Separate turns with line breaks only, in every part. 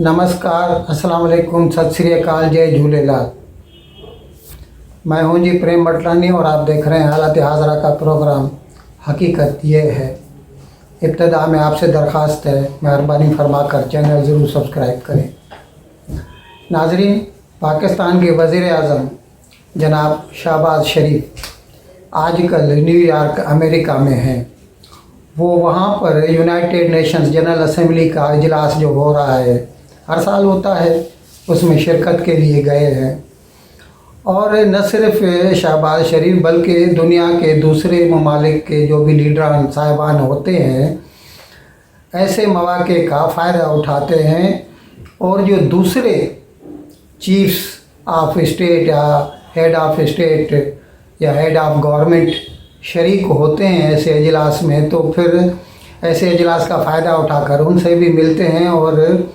नमस्कार, अस्सलाम वालेकुम, सत श्री अकाल, जय झूलेलाल। मैं हूं जी प्रेम बटलानी और आप देख रहे हैं हालत हाज़रा का प्रोग्राम। हकीकत ये है। इब्तदा में आपसे दरख्वास्त है, मेहरबानी फरमा कर चैनल ज़रूर सब्सक्राइब करें। नाजरीन, पाकिस्तान के वज़ीर आज़म जनाब शहबाज शरीफ आजकल न्यूयॉर्क अमेरिका में हैं। वो वहाँ पर यूनाइटेड नेशंस जनरल असेंबली का इजलास जो हो रहा है, हर साल होता है, उसमें शिरकत के लिए गए हैं। और न सिर्फ शहबाज शरीफ बल्कि दुनिया के दूसरे ममालिक के जो भी लीडरान साहिबान होते हैं, ऐसे मौके का फ़ायदा उठाते हैं और जो दूसरे चीफ्स ऑफ स्टेट या हेड ऑफ स्टेट या हेड ऑफ गवर्नमेंट शरीक होते हैं ऐसे इजलास में, तो फिर ऐसे इजलास का फ़ायदा उठाकर उनसे भी मिलते हैं और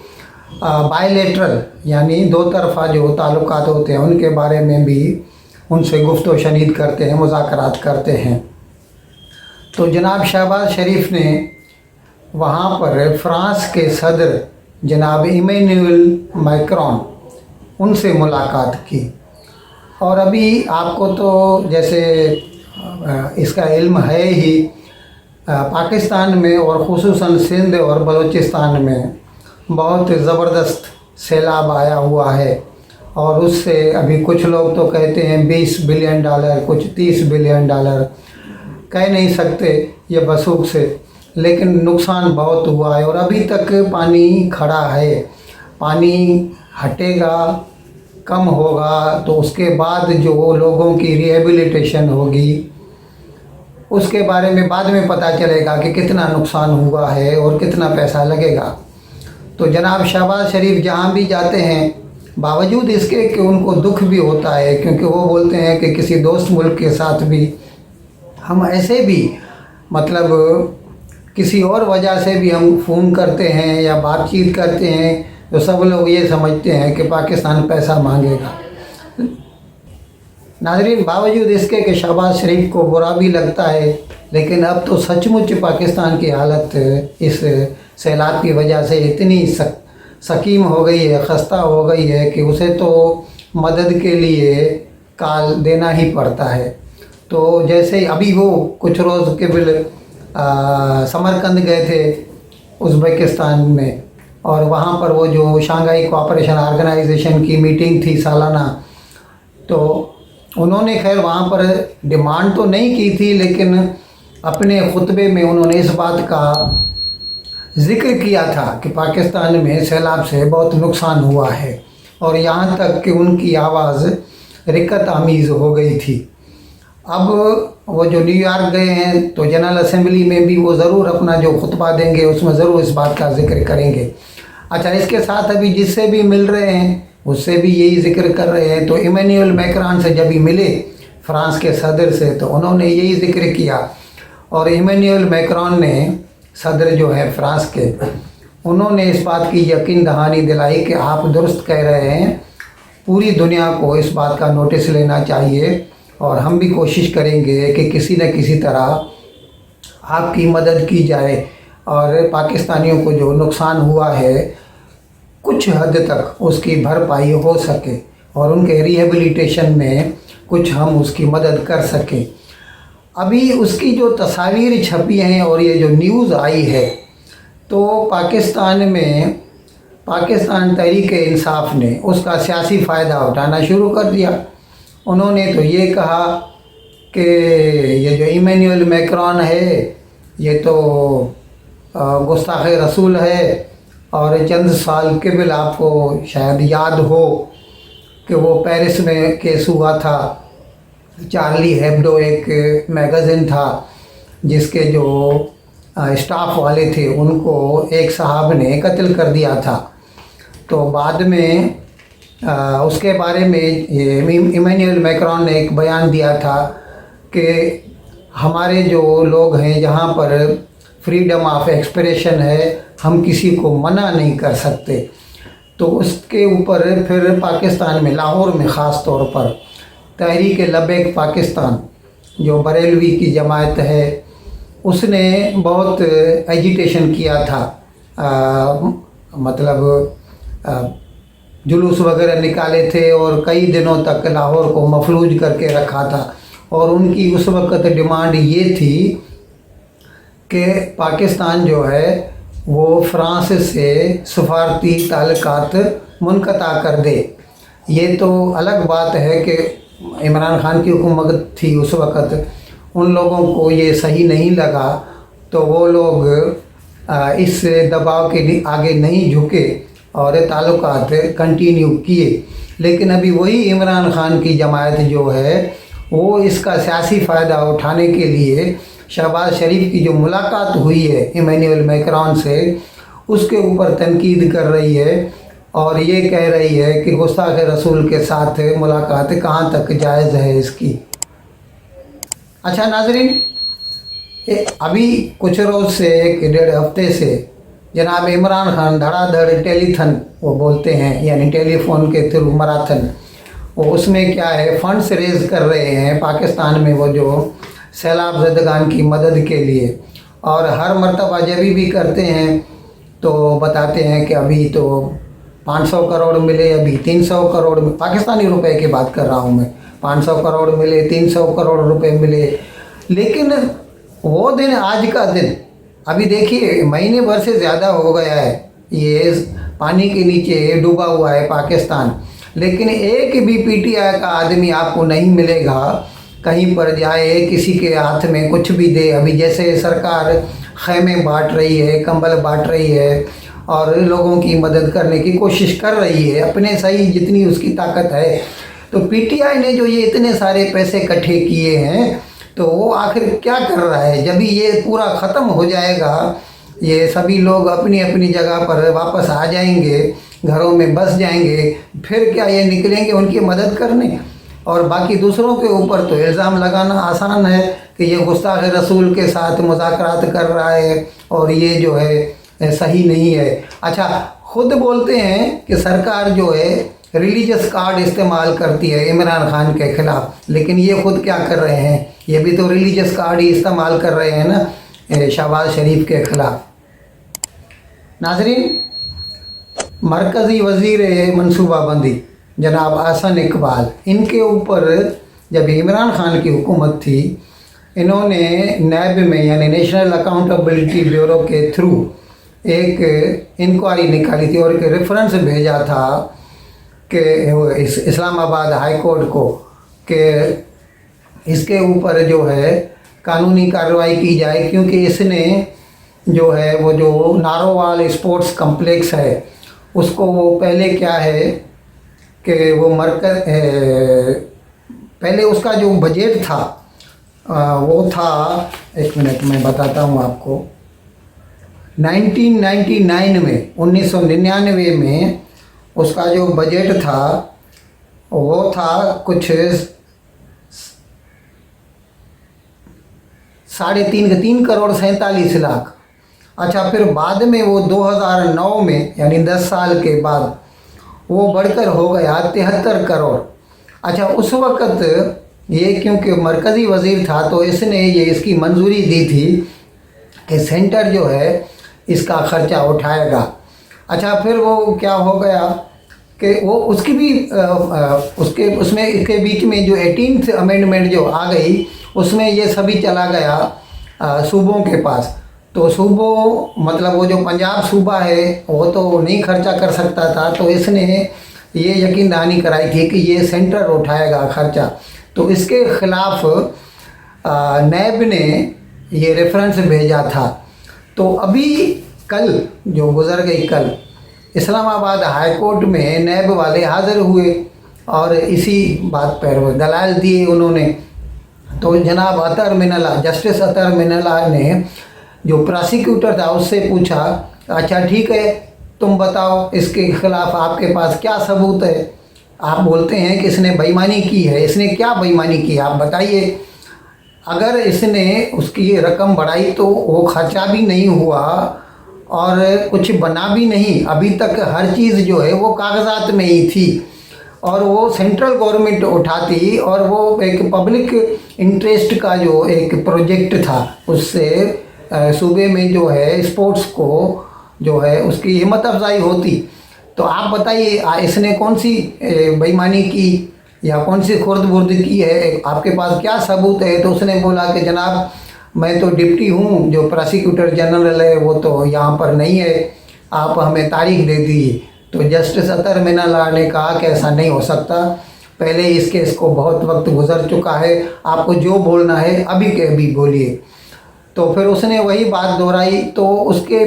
बायलेटरल यानी दो तरफ़ा जो ताल्लुकात होते हैं उनके बारे में भी उनसे गुफ्त शनीद करते हैं, मुज़ाकरात करते हैं। तो जनाब शहबाज शरीफ ने वहाँ पर फ़्रांस के सदर जनाब इमैनुअल मैक्रोन उनसे मुलाकात की। और अभी आपको तो जैसे इसका इल्म है ही, पाकिस्तान में और ख़ुसूसन सिंध और बलूचिस्तान में बहुत ज़बरदस्त सैलाब आया हुआ है। और उससे अभी कुछ लोग तो कहते हैं 20 बिलियन डॉलर, कुछ 30 बिलियन डॉलर, कह नहीं सकते ये बसूख से, लेकिन नुकसान बहुत हुआ है। और अभी तक पानी खड़ा है। पानी हटेगा, कम होगा, तो उसके बाद जो लोगों की रिहेबिलिटेशन होगी उसके बारे में बाद में पता चलेगा कि कितना नुकसान हुआ है और कितना पैसा लगेगा। तो जनाब शहबाज शरीफ जहाँ भी जाते हैं, बावजूद इसके कि उनको दुख भी होता है, क्योंकि वो बोलते हैं कि किसी दोस्त मुल्क के साथ भी हम ऐसे भी मतलब किसी और वजह से भी हम फ़ोन करते हैं या बातचीत करते हैं तो सब लोग ये समझते हैं कि पाकिस्तान पैसा मांगेगा। नाज़रीन, बावजूद इसके कि शहबाज शरीफ को बुरा भी लगता है, लेकिन अब तो सचमुच पाकिस्तान की हालत इस सैलाब की वजह से इतनी सकीम हो गई है, खस्ता हो गई है कि उसे तो मदद के लिए कॉल देना ही पड़ता है। तो जैसे अभी वो कुछ रोज़ कबल समरकंद गए थे उज़्बेकिस्तान में, और वहाँ पर वो जो शंघाई कोऑपरेशन ऑर्गेनाइजेशन की मीटिंग थी सालाना, तो उन्होंने खैर वहाँ पर डिमांड तो नहीं की थी, लेकिन अपने खुतबे में उन्होंने इस बात का ज़िक्र किया था कि पाकिस्तान में सैलाब से बहुत नुकसान हुआ है, और यहाँ तक कि उनकी आवाज़ रिक्कत आमीज़ हो गई थी। अब वो जो न्यूयॉर्क गए हैं तो जनरल असेंबली में भी वो ज़रूर अपना जो खुतबा देंगे उसमें ज़रूर इस बात का ज़िक्र करेंगे। अच्छा, इसके साथ अभी जिससे भी मिल रहे हैं उससे भी यही ज़िक्र कर रहे हैं। तो इमैनुअल मैक्रोन से जब भी मिले फ़्रांस के सदर से, तो उन्होंने यही ज़िक्र किया। और इमैनुअल मैक्रोन ने, सदर जो है फ़्रांस के, उन्होंने इस बात की यकीन दहानी दिलाई कि आप दुरुस्त कह रहे हैं, पूरी दुनिया को इस बात का नोटिस लेना चाहिए और हम भी कोशिश करेंगे कि किसी न किसी तरह आपकी मदद की जाए और पाकिस्तानियों को जो नुकसान हुआ है कुछ हद तक उसकी भरपाई हो सके और उनके रिहेबिलिटेशन में कुछ हम उसकी मदद कर सकें। अभी उसकी जो तस्वीर छपी हैं और ये जो न्यूज़ आई है, तो पाकिस्तान में पाकिस्तान तहरीक-ए-इंसाफ ने उसका सियासी फ़ायदा उठाना शुरू कर दिया। उन्होंने तो ये कहा कि ये जो इमैनुअल मैक्रोन है ये तो गुस्ताख़ रसूल है, और चंद साल कबल आपको शायद याद हो कि वो पेरिस में केस हुआ था। चार्ली हेब्डो एक मैगज़ीन था जिसके जो स्टाफ वाले थे उनको एक साहब ने कत्ल कर दिया था। तो बाद में उसके बारे में ये इमैनुअल मैक्रोन ने एक बयान दिया था कि हमारे जो लोग हैं जहाँ पर फ्रीडम ऑफ एक्सप्रेशन है, हम किसी को मना नहीं कर सकते। तो उसके ऊपर फिर पाकिस्तान में लाहौर में ख़ास तौर पर तहरीक लबैक पाकिस्तान जो बरेलवी की जमात है उसने बहुत एजिटेशन किया था, मतलब जुलूस वगैरह निकाले थे और कई दिनों तक लाहौर को मफलूज करके रखा था। और उनकी उस वक़्त डिमांड ये थी कि पाकिस्तान जो है वो फ्रांस से सफारती ताल्लुकात मुनक़ता कर दे। ये तो अलग बात है कि इमरान खान की हुकूमत थी उस वक़्त, उन लोगों को ये सही नहीं लगा तो वो लोग इस दबाव के आगे नहीं झुके और ताल्लुकात कंटिन्यू किए। लेकिन अभी वही इमरान खान की जमात जो है वो इसका सियासी फ़ायदा उठाने के लिए शहबाज शरीफ की जो मुलाकात हुई है इमैनुअल मैक्रोन से, उसके ऊपर तनकीद कर रही है और ये कह रही है कि गुस्ताख रसूल के साथ मुलाकात कहाँ तक जायज़ है इसकी। अच्छा नाज़रीन, अभी कुछ रोज़ से 1-1.5 हफ्ते से जनाब इमरान खान धड़ाधड़ टेलीथन वो बोलते हैं, यानी टेलीफोन के थ्रू मैराथन, वो उसमें क्या है फंड्स रेज़ कर रहे हैं पाकिस्तान में वो जो सैलाब ज़दगान की मदद के लिए। और हर मरतबा जब भी करते हैं तो बताते हैं कि अभी तो 500 करोड़ मिले, अभी 300 करोड़ पाकिस्तानी रुपए की बात कर रहा हूँ मैं, 500 करोड़ मिले, 300 करोड़ रुपए मिले। लेकिन वो दिन, आज का दिन, अभी देखिए महीने भर से ज़्यादा हो गया है, ये पानी के नीचे डूबा हुआ है पाकिस्तान। लेकिन एक भी पीटीआई का आदमी आपको नहीं मिलेगा कहीं पर जाए किसी के हाथ में कुछ भी दे। अभी जैसे सरकार खैमे बांट रही है, कंबल बांट रही है और लोगों की मदद करने की कोशिश कर रही है अपने सही जितनी उसकी ताकत है, तो पीटीआई ने जो ये इतने सारे पैसे इकट्ठे किए हैं तो वो आखिर क्या कर रहा है? जब भी ये पूरा ख़त्म हो जाएगा, ये सभी लोग अपनी अपनी जगह पर वापस आ जाएंगे, घरों में बस जाएंगे, फिर क्या ये निकलेंगे उनकी मदद करने? और बाकी दूसरों के ऊपर तो इल्ज़ाम लगाना आसान है कि ये गुस्ताख रसूल के साथ मुज़ाकरात कर रहा है और ये जो है सही नहीं है। अच्छा, खुद बोलते हैं कि सरकार जो है रिलीजियस कार्ड इस्तेमाल करती है इमरान खान के ख़िलाफ़, लेकिन ये खुद क्या कर रहे हैं? ये भी तो रिलीजियस कार्ड ही इस्तेमाल कर रहे हैं ना शहबाज शरीफ के ख़िलाफ़। नाज़रीन, मरकज़ी वज़ीर मनसूबाबंदी जनाब अहसन इकबाल, इनके ऊपर जब इमरान खान की हुकूमत थी, इन्होंने नैब में यानी नेशनल अकाउंटेबिलिटी ब्यूरो के थ्रू एक इंक्वायरी निकाली थी और एक रेफरेंस भेजा था कि इस्लामाबाद हाई कोर्ट को कि इसके ऊपर जो है कानूनी कार्रवाई की जाए, क्योंकि इसने जो है वो जो नारोवाल स्पोर्ट्स कम्प्लेक्स है उसको पहले क्या है कि वो मरकज़ पहले उसका जो बजट था वो था, एक मिनट मैं बताता हूँ आपको, 1999 में 1999 में उसका जो बजट था वो था कुछ 3.5 करोड़ 47 लाख। अच्छा, फिर बाद में वो 2009 में यानी 10 साल के बाद वो बढ़कर हो गया 73 करोड़। अच्छा, उस वक़्त ये क्योंकि मरकज़ी वज़ीर था तो इसने ये इसकी मंजूरी दी थी कि सेंटर जो है इसका ख़र्चा उठाएगा। अच्छा, फिर वो क्या हो गया कि वो उसकी भी उसमें इसके बीच में जो 18th अमेंडमेंट जो आ गई उसमें ये सभी चला गया सूबों के पास। तो सूबों मतलब वो जो पंजाब सूबा है वो तो नहीं खर्चा कर सकता था, तो इसने ये यकीन दहानी कराई थी कि ये सेंटर उठाएगा खर्चा। तो इसके ख़िलाफ़ नैब ने ये रेफरेंस भेजा था। तो अभी कल जो गुज़र गई, कल इस्लामाबाद हाई कोर्ट में नैब वाले हाज़िर हुए और इसी बात पर वो दलाल दिए उन्होंने। तो जनाब अतर मिनल्ला, जस्टिस अतर मिनल्ला ने जो प्रोसिक्यूटर था उससे पूछा, अच्छा ठीक है तुम बताओ इसके ख़िलाफ़ आपके पास क्या सबूत है? आप बोलते हैं कि इसने बेईमानी की है, इसने क्या बेईमानी की आप बताइए। अगर इसने उसकी रकम बढ़ाई तो वो खर्चा भी नहीं हुआ और कुछ बना भी नहीं, अभी तक हर चीज़ जो है वो कागज़ात में ही थी और वो सेंट्रल गवर्नमेंट उठाती और वो एक पब्लिक इंटरेस्ट का जो एक प्रोजेक्ट था उससे सूबे में जो है स्पोर्ट्स को जो है उसकी हिम्मत अफजाई होती। तो आप बताइए इसने कौन सी बेईमानी की या कौन सी खुर्द बुर्द की है, आपके पास क्या सबूत है? तो उसने बोला कि जनाब मैं तो डिप्टी हूँ, जो प्रोसिक्यूटर जनरल है वो तो यहाँ पर नहीं है, आप हमें तारीख दे दीजिए। तो जस्टिस अतर मीनाल्लाह ने कहा कि ऐसा नहीं हो सकता, पहले इस केस को बहुत वक्त गुजर चुका है, आपको जो बोलना है अभी के अभी बोलिए। तो फिर उसने वही बात दोहराई। तो उसके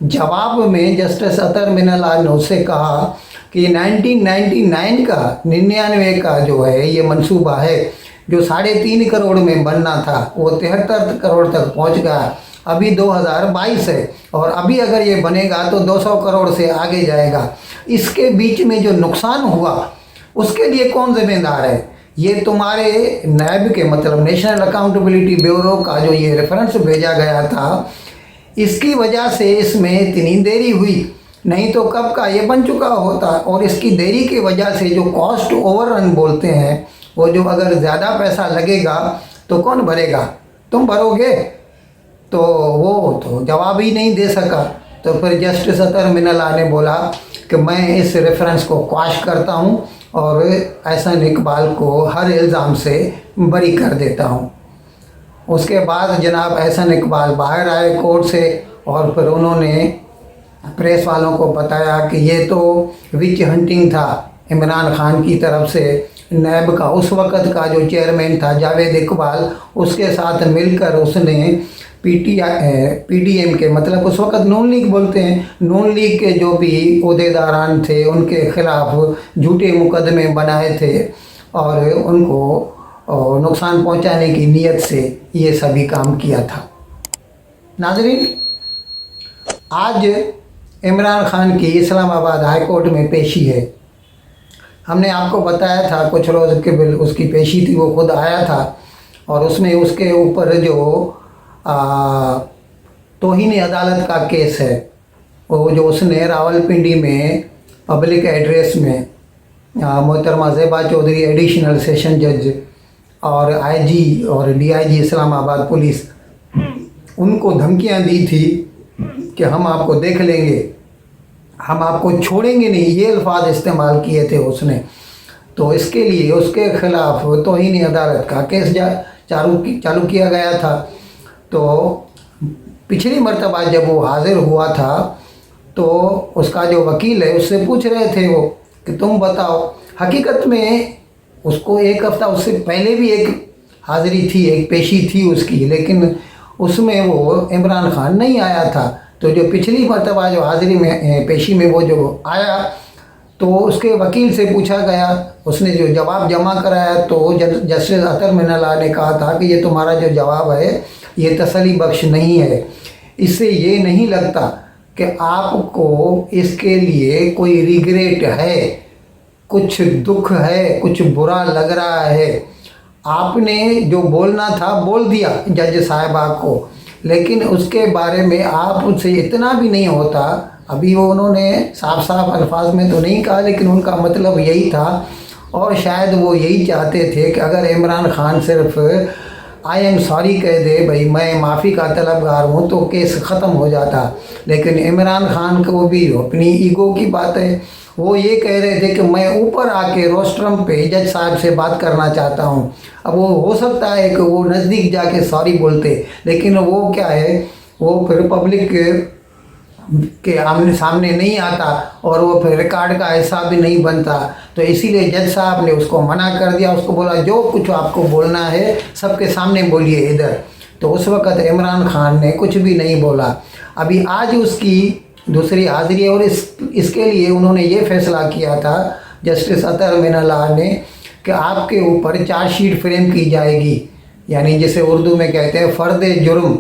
जवाब में जस्टिस अतर मीनाल्लाह ने उससे कहा कि 1999 का 99 का जो है ये मंसूबा है, जो 3.5 करोड़ में बनना था वो 73 करोड़ तक पहुंच गया। अभी 2022 है और अभी अगर ये बनेगा तो 200 करोड़ से आगे जाएगा। इसके बीच में जो नुकसान हुआ उसके लिए कौन जिम्मेदार है? ये तुम्हारे नैब के मतलब नेशनल अकाउंटेबिलिटी ब्यूरो का जो ये रेफरेंस भेजा गया था, इसकी वजह से इसमें इतनी देरी हुई, नहीं तो कब का ये बन चुका होता। और इसकी देरी की वजह से जो कॉस्ट ओवररन बोलते हैं, वो जो अगर ज़्यादा पैसा लगेगा तो कौन भरेगा? तुम भरोगे। तो वो तो जवाब ही नहीं दे सका। तो फिर जस्टिस अतर मीनाल्लाह ने बोला कि मैं इस रेफरेंस को क्वाश करता हूँ और एहसन इकबाल को हर इल्ज़ाम से बरी कर देता हूँ। उसके बाद जनाब एहसन इकबाल बाहर आए कोर्ट से और फिर उन्होंने प्रेस वालों को बताया कि ये तो विच हंटिंग था इमरान खान की तरफ से। नैब का उस वक़्त का जो चेयरमैन था जावेद इकबाल, उसके साथ मिलकर उसने पीडीएम के मतलब उस वक़्त नून लीग बोलते हैं, नून लीग के जो भी ओहदेदारान थे उनके खिलाफ झूठे मुकदमे बनाए थे और उनको नुकसान पहुंचाने की नीयत से ये सभी काम किया था। नाज़रीन, आज इमरान खान की इस्लामाबाद हाई कोर्ट में पेशी है। हमने आपको बताया था कुछ रोज़ के उसकी पेशी थी, वो खुद आया था और उसमें उसके ऊपर जो तौहीन अदालत का केस है, वो जो उसने रावलपिंडी में पब्लिक एड्रेस में मोहतरमा ज़ेबा चौधरी एडिशनल सेशन जज और आईजी और डीआईजी इस्लामाबाद पुलिस, उनको धमकियां दी थी कि हम आपको देख लेंगे, हम आपको छोड़ेंगे नहीं, ये अल्फाज इस्तेमाल किए थे उसने। तो इसके लिए उसके खिलाफ तौहीन अदालत का केस चालू किया गया था। तो पिछली मर्तबा जब वो हाज़िर हुआ था तो उसका जो वकील है उससे पूछ रहे थे वो कि तुम बताओ, हकीकत में उसको एक हफ़्ता उससे पहले भी एक हाज़िरी थी, एक पेशी थी उसकी, लेकिन उसमें वो इमरान खान नहीं आया था। तो जो पिछली मर्तबा जो हाज़िरी में पेशी में वो जो आया तो उसके वकील से पूछा गया, उसने जो जवाब जमा कराया तो जस्टिस अतर मीनाल्लाह ने कहा था कि ये तुम्हारा जो जवाब है ये तसल्ली बख्श नहीं है, इससे ये नहीं लगता कि आपको इसके लिए कोई रिग्रेट है, कुछ दुख है, कुछ बुरा लग रहा है। आपने जो बोलना था बोल दिया जज साहिबा को, लेकिन उसके बारे में आप उससे इतना भी नहीं होता। अभी वो उन्होंने साफ साफ अल्फाज में तो नहीं कहा, लेकिन उनका मतलब यही था और शायद वो यही चाहते थे कि अगर इमरान खान सिर्फ आई एम सॉरी कह दे, भाई मैं माफ़ी का तलबगार हूँ, तो केस ख़त्म हो जाता। लेकिन इमरान खान को भी अपनी ईगो की बात है, वो ये कह रहे थे कि मैं ऊपर आके रोस्ट्रम पे जज साहब से बात करना चाहता हूँ। अब वो हो सकता है कि वो नज़दीक जाके सॉरी बोलते, लेकिन वो क्या है, वो फिर पब्लिक के आमने सामने नहीं आता और वो फिर रिकॉर्ड का हिस्सा भी नहीं बनता। तो इसीलिए जज साहब ने उसको मना कर दिया, उसको बोला जो कुछ आपको बोलना है सबके सामने बोलिए इधर। तो उस वक़्त इमरान खान ने कुछ भी नहीं बोला। अभी आज उसकी दूसरी हाज़िरी है और इसके लिए उन्होंने ये फ़ैसला किया था जस्टिस अतर मीनाल्लाह ने कि आपके ऊपर चार्जशीट फ्रेम की जाएगी, यानी जिसे उर्दू में कहते हैं फ़र्द जुर्म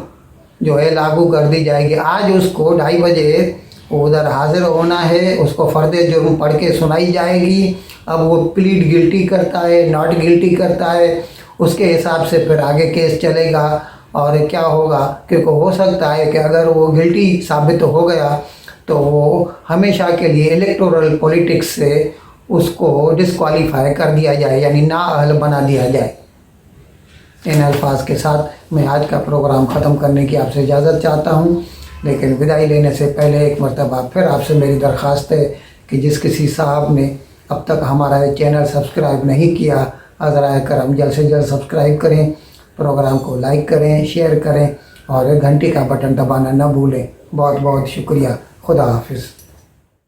जो है लागू कर दी जाएगी। आज उसको 2:30 बजे उधर हाज़िर होना है, उसको फ़र्द जुर्म पढ़ के सुनाई जाएगी। अब वो प्लीड गिल्टी करता है, नॉट गिल्टी करता है, उसके हिसाब से फिर आगे केस चलेगा। और क्या होगा, क्योंकि हो सकता है कि अगर वो गिल्टी साबित हो गया तो वो हमेशा के लिए इलेक्टोरल पॉलिटिक्स से उसको डिस्क्वालीफाई कर दिया जाए, यानी नाअहल बना दिया जाए। इन अल्फाज के साथ मैं आज का प्रोग्राम ख़त्म करने की आपसे इजाज़त चाहता हूँ, लेकिन विदाई लेने से पहले एक मरतबा फिर आपसे मेरी दरख्वास्त है कि जिस किसी साहब ने अब तक हमारा ये चैनल सब्सक्राइब नहीं किया, अज़रा करम जल्द से जल्द सब्सक्राइब करें, प्रोग्राम को लाइक करें, शेयर करें और घंटी का बटन दबाना न भूलें। बहुत बहुत शुक्रिया। खुदा हाफिज़।